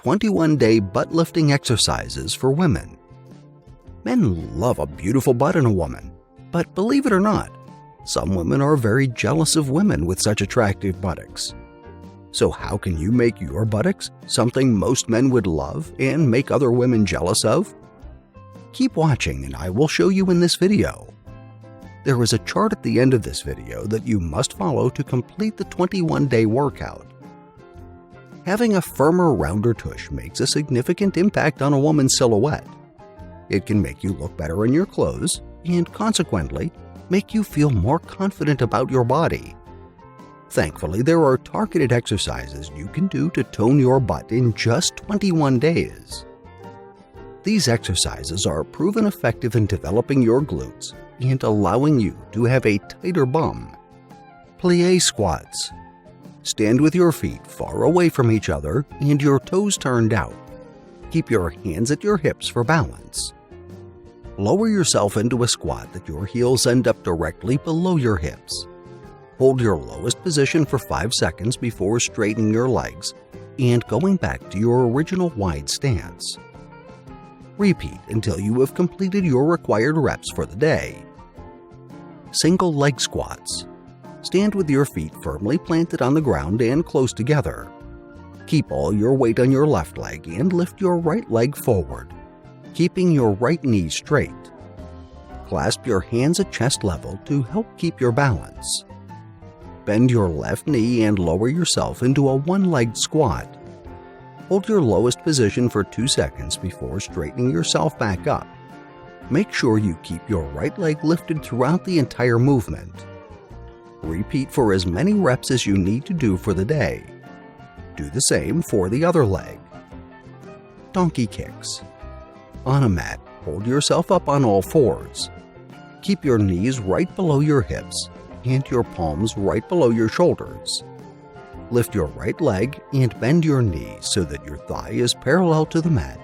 21-day butt lifting exercises for women. Men love a beautiful butt in a woman, but believe it or not, some women are very jealous of women with such attractive buttocks. So how can you make your buttocks something most men would love and make other women jealous of? Keep watching and I will show you in this video. There is a chart at the end of this video that you must follow to complete the 21-day workout. Having a firmer, rounder tush makes a significant impact on a woman's silhouette. It can make you look better in your clothes and, consequently, make you feel more confident about your body. Thankfully, there are targeted exercises you can do to tone your butt in just 21 days. These exercises are proven effective in developing your glutes and allowing you to have a tighter bum. Plie squats. Stand with your feet far away from each other and your toes turned out. Keep your hands at your hips for balance. Lower yourself into a squat that your heels end up directly below your hips. Hold your lowest position for 5 seconds before straightening your legs and going back to your original wide stance. Repeat until you have completed your required reps for the day. Single leg squats. Stand with your feet firmly planted on the ground and close together. Keep all your weight on your left leg and lift your right leg forward, keeping your right knee straight. Clasp your hands at chest level to help keep your balance. Bend your left knee and lower yourself into a one-legged squat. Hold your lowest position for 2 seconds before straightening yourself back up. Make sure you keep your right leg lifted throughout the entire movement. Repeat for as many reps as you need to do for the day. Do the same for the other leg. Donkey kicks. On a mat, hold yourself up on all fours. Keep your knees right below your hips and your palms right below your shoulders. Lift your right leg and bend your knee so that your thigh is parallel to the mat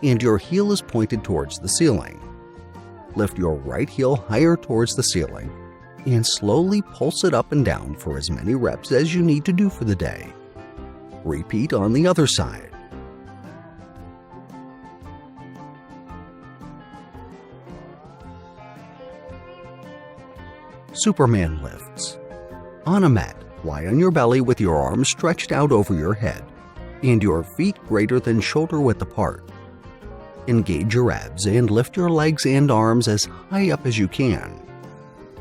and your heel is pointed towards the ceiling. Lift your right heel higher towards the ceiling and slowly pulse it up and down for as many reps as you need to do for the day. Repeat on the other side. Superman lifts. On a mat, lie on your belly with your arms stretched out over your head and your feet greater than shoulder width apart. Engage your abs and lift your legs and arms as high up as you can.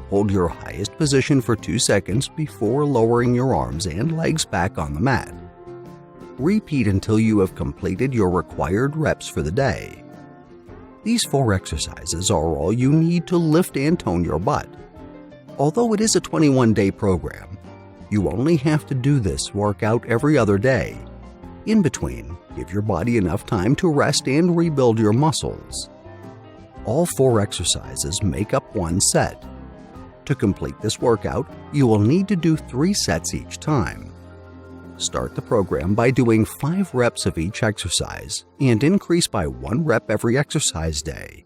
Hold your highest position for 2 seconds before lowering your arms and legs back on the mat. Repeat until you have completed your required reps for the day. These 4 exercises are all you need to lift and tone your butt. Although it is a 21-day program, you only have to do this workout every other day. In between, give your body enough time to rest and rebuild your muscles. All 4 exercises make up one set. To complete this workout, you will need to do 3 sets each time. Start the program by doing 5 reps of each exercise and increase by 1 rep every exercise day.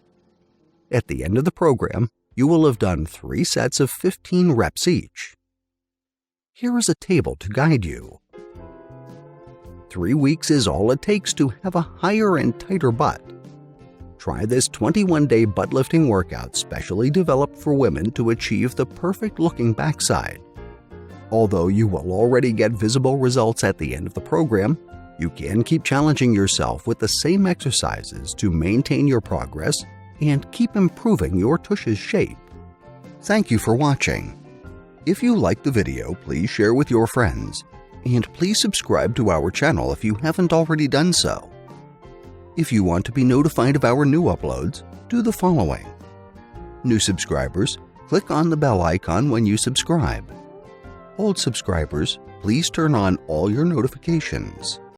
At the end of the program, you will have done 3 sets of 15 reps each. Here is a table to guide you. 3 weeks is all it takes to have a higher and tighter butt. Try this 21-day butt lifting workout specially developed for women to achieve the perfect looking backside. Although you will already get visible results at the end of the program, you can keep challenging yourself with the same exercises to maintain your progress and keep improving your tush's shape. Thank you for watching. If you liked the video, please share with your friends, and please subscribe to our channel if you haven't already done so. If you want to be notified of our new uploads, do the following. New subscribers, click on the bell icon when you subscribe. Old subscribers, please turn on all your notifications.